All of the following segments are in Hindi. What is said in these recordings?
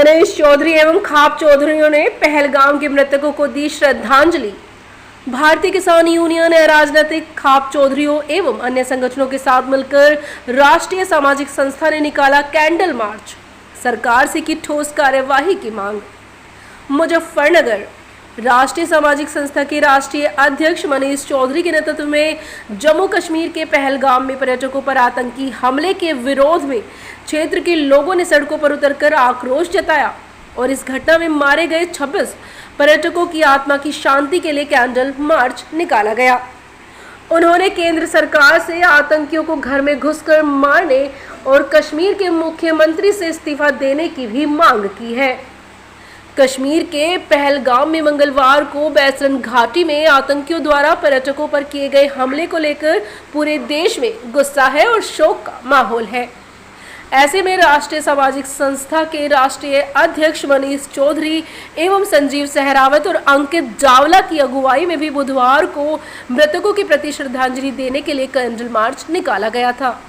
मनीष चौधरी एवं खाप चौधरियों ने पहलगाम के मृतकों को दी श्रद्धांजलि। भारतीय किसान यूनियन ने राजनीतिक खाप चौधरियों एवं अन्य संगठनों के साथ मिलकर राष्ट्रीय सामाजिक संस्था ने निकाला कैंडल मार्च। सरकार से की ठोस कार्यवाही की मांग। मुजफ्फरनगर राष्ट्रीय सामाजिक संस्था के राष्ट्रीय अध्यक्ष मनीष चौधरी के नेतृत्व में जम्मू कश्मीर के पहलगाम में पर्यटकों पर आतंकी हमले के विरोध में क्षेत्र के लोगों ने सड़कों पर उतरकर आक्रोश जताया और इस घटना में मारे गए 26 पर्यटकों की आत्मा की शांति के लिए कैंडल मार्च निकाला गया। उन्होंने केंद्र सरकार से आतंकियों को घर में घुसकर मारने और कश्मीर के मुख्यमंत्री से इस्तीफा देने की भी मांग की है। कश्मीर के पहलगाम में मंगलवार को बैसरन घाटी में आतंकियों द्वारा पर्यटकों पर किए गए हमले को लेकर पूरे देश में गुस्सा है और शोक का माहौल है। ऐसे में राष्ट्रीय सामाजिक संस्था के राष्ट्रीय अध्यक्ष मनीष चौधरी एवं संजीव सहरावत और अंकित जावला की अगुवाई में भी बुधवार को मृतकों के प्रति श्रद्धांजलि देने के लिए कैंडल मार्च निकाला गया था।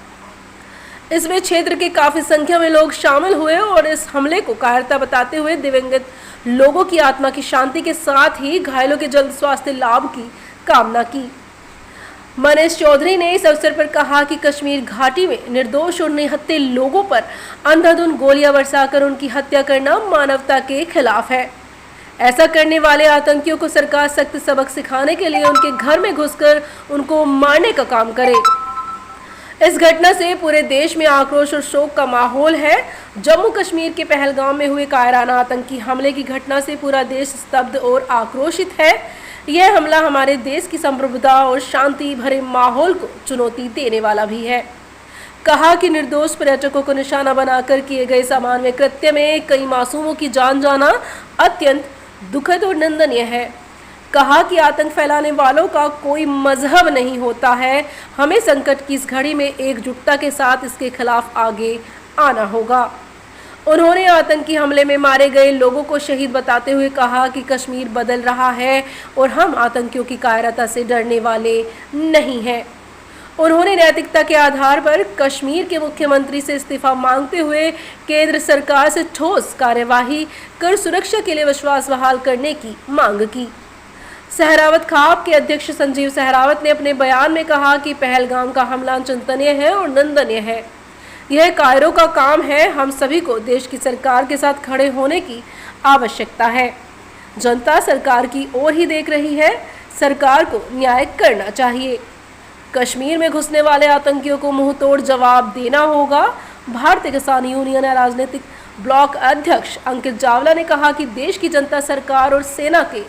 इसमें क्षेत्र के काफी संख्या में लोग शामिल हुए और इस हमले को कायरता बताते हुए दिवंगत लोगों की आत्मा की शांति के साथ ही घायलों के जल्द स्वास्थ्य लाभ की कामना की। मनीष चौधरी ने इस अवसर पर कहा कि कश्मीर घाटी में निर्दोष और निहत्थे लोगों पर अंधाधुंध गोलियां बरसाकर उनकी हत्या करना मानवता के खिलाफ है। ऐसा करने वाले आतंकियों को सरकार सख्त सबक सिखाने के लिए उनके घर में घुसकर उनको मारने का काम करे। इस घटना से पूरे देश में आक्रोश और शोक का माहौल है। जम्मू कश्मीर के पहलगाम में हुए कायराना आतंकी हमले की घटना से पूरा देश स्तब्ध और आक्रोशित है। यह हमला हमारे देश की संप्रभुता और शांति भरे माहौल को चुनौती देने वाला भी है। कहा कि निर्दोष पर्यटकों को निशाना बनाकर किए गए सामान्य कृत्य में कई मासूमों की जान जाना अत्यंत दुखद और निंदनीय है। कहा कि आतंक फैलाने वालों का कोई मजहब नहीं होता है। हमें संकट की इस घड़ी में एकजुटता के साथ इसके खिलाफ आगे आना होगा। उन्होंने आतंकी हमले में मारे गए लोगों को शहीद बताते हुए कहा कि कश्मीर बदल रहा है और हम आतंकियों की कायरता से डरने वाले नहीं हैं। उन्होंने नैतिकता के आधार पर कश्मीर के मुख्यमंत्री से इस्तीफा मांगते हुए केंद्र सरकार से ठोस कार्यवाही कर सुरक्षा के लिए विश्वास बहाल करने की मांग की। सहरावत खाप के अध्यक्ष संजीव सहरावत ने अपने बयान में कहा कि पहलगाम का हमला चिंतनीय है और निंदनीय है। यह कायरों का काम है। हम सभी को देश की सरकार के साथ खड़े होने की आवश्यकता है। जनता सरकार की ओर ही देख रही है। सरकार को न्याय करना चाहिए। कश्मीर में घुसने वाले आतंकियों को मुंहतोड़ जवाब देना होगा। भारतीय किसान यूनियन राजनीतिक ब्लॉक अध्यक्ष अंकित जावला ने कहा कि देश की जनता सरकार और सेना के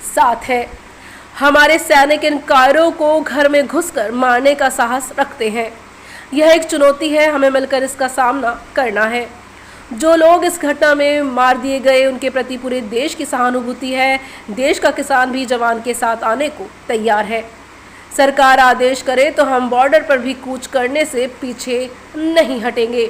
साथ है। हमारे सैनिक इन कायरों को घर में घुसकर मारने का साहस रखते हैं। यह एक चुनौती है। हमें मिलकर इसका सामना करना है। जो लोग इस घटना में मार दिए गए उनके प्रति पूरे देश की सहानुभूति है। देश का किसान भी जवान के साथ आने को तैयार है। सरकार आदेश करे तो हम बॉर्डर पर भी कूच करने से पीछे नहीं हटेंगे।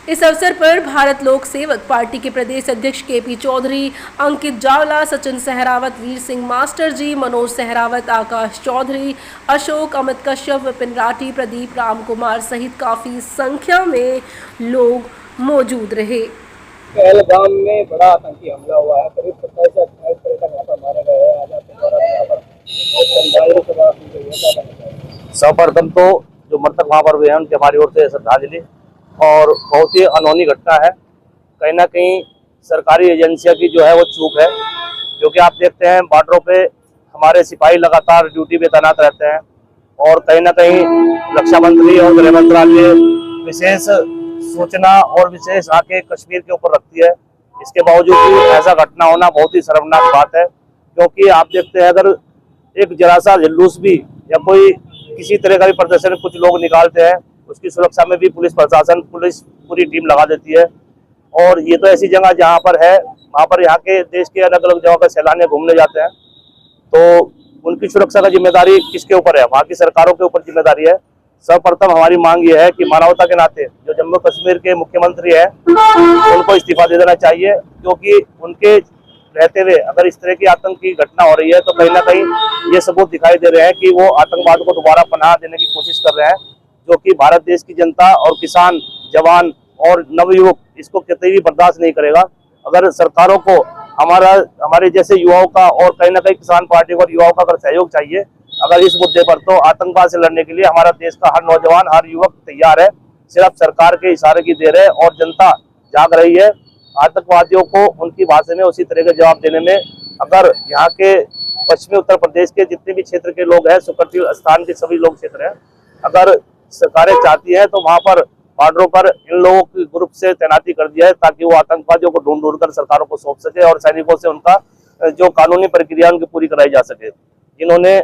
इस अवसर पर भारत लोक सेवक पार्टी के प्रदेश अध्यक्ष केपी चौधरी, अंकित जावला, सचिन सहरावत, वीर सिंह मास्टर जी, मनोज सहरावत, आकाश चौधरी, अशोक, अमित कश्यप, विपिन राठी, प्रदीप राम कुमार सहित काफी संख्या में लोग मौजूद रहे। पहलगाम में बड़ा आतंकी हमला हुआ है। करीब 27 से 28 पर्यटक यहाँ पर मारे गए हैं। आज आपके द्वारा यहाँ पर सर्वप्रथम तो जो मृतक वहाँ पर हुए हैं उनके हमारी ओर से श्रद्धांजलि। और बहुत ही अनहोनी घटना है। कहीं ना कहीं सरकारी एजेंसियों की जो है वो चूक है, क्योंकि आप देखते हैं बॉर्डरों पे हमारे सिपाही लगातार ड्यूटी पे तैनात रहते हैं और कहीं ना कहीं रक्षा मंत्री और गृह मंत्रालय विशेष सूचना और विशेष आके कश्मीर के ऊपर रखती है। इसके बावजूद भी ऐसा घटना होना बहुत ही शर्मनाक बात है, क्योंकि आप देखते हैं अगर एक जरा सा जुलूस भी या कोई किसी तरह का भी प्रदर्शन कुछ लोग निकालते हैं, उसकी सुरक्षा में भी पुलिस प्रशासन, पुलिस पूरी टीम लगा देती है। और ये तो ऐसी जगह जहाँ पर है, वहाँ पर यहाँ के देश के अलग अलग जगह पर सैलानी घूमने जाते हैं, तो उनकी सुरक्षा का जिम्मेदारी किसके ऊपर है? वहाँ की सरकारों के ऊपर जिम्मेदारी है। सर्वप्रथम हमारी मांग ये है कि मानवता के नाते जो जम्मू कश्मीर के मुख्यमंत्री है उनको इस्तीफा दे देना चाहिए, क्योंकि उनके रहते हुए अगर इस तरह की आतंक की घटना हो रही है तो कहीं ना कहीं ये सबूत दिखाई दे रहे हैं कि वो आतंकवाद को दोबारा पनाह देने की कोशिश कर रहे हैं, जो कि भारत देश की जनता और किसान, जवान और नवयुवक इसको कतई भी बर्दाश्त नहीं करेगा। अगर सरकारों को हमारे जैसे युवाओं का और कहीं ना कहीं किसान पार्टी और युवाओं का अगर सहयोग चाहिए अगर इस मुद्दे पर, तो आतंकवाद से लड़ने के लिए हमारा देश का हर नौजवान, हर युवक तैयार है। सिर्फ सरकार के इशारे की देर है और जनता जाग रही है। आतंकवादियों को उनकी भाषा में उसी तरह के जवाब देने में अगर यहाँ के पश्चिमी उत्तर प्रदेश के जितने भी क्षेत्र के लोग हैं, सुकर्ती स्थान के सभी लोग क्षेत्र हैं, अगर सरकारें चाहती हैं तो वहां पर बॉर्डरों पर इन लोगों की ग्रुप से तैनाती कर दिया है ताकि वो आतंकवादियों को ढूंढ कर सरकारों को सौंप सके और सैनिकों से उनका जो कानूनी प्रक्रिया उनकी पूरी कराई जा सके। जिन्होंने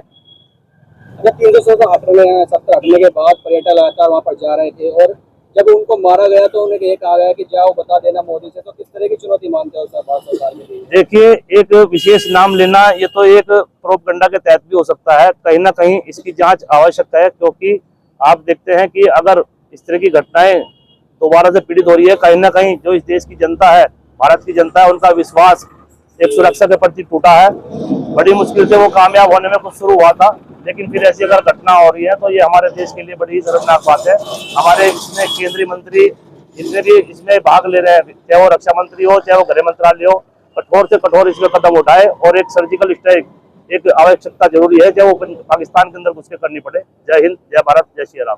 300 का सत्र हटने के बाद पर्यटन लगातार वहाँ पर जा रहे थे और जब उनको मारा गया तो उन्हें ये कहा गया कि जाओ बता देना मोदी से, तो किस तरह की चुनौती मानते हो सरकार के लिए? देखिए, एक विशेष नाम लेना ये तो एक प्रोपगंडा के तहत भी हो सकता है, कहीं ना कहीं इसकी जांच आवश्यक है, क्योंकि आप देखते हैं कि अगर इस तरह की घटनाएं दोबारा से पीड़ित हो रही है, कहीं ना कहीं जो इस देश की जनता है, भारत की जनता है, उनका विश्वास एक सुरक्षा के प्रति टूटा है। बड़ी मुश्किल से वो कामयाब होने में कुछ शुरू हुआ था, लेकिन फिर ऐसी अगर घटना हो रही है तो ये हमारे देश के लिए बड़ी ही शर्मनाक बात है। हमारे इसमें केंद्रीय मंत्री जितने भी इसमें भाग ले रहे हैं, चाहे वो रक्षा मंत्री हो, चाहे वो गृह मंत्रालय हो, कठोर से कठोर इसमें कदम उठाए और एक सर्जिकल स्ट्राइक एक आवश्यकता जरूरी है, चाहे वो पाकिस्तान के अंदर घुस के करनी पड़े। जय हिंद, जय भारत, जय श्री राम।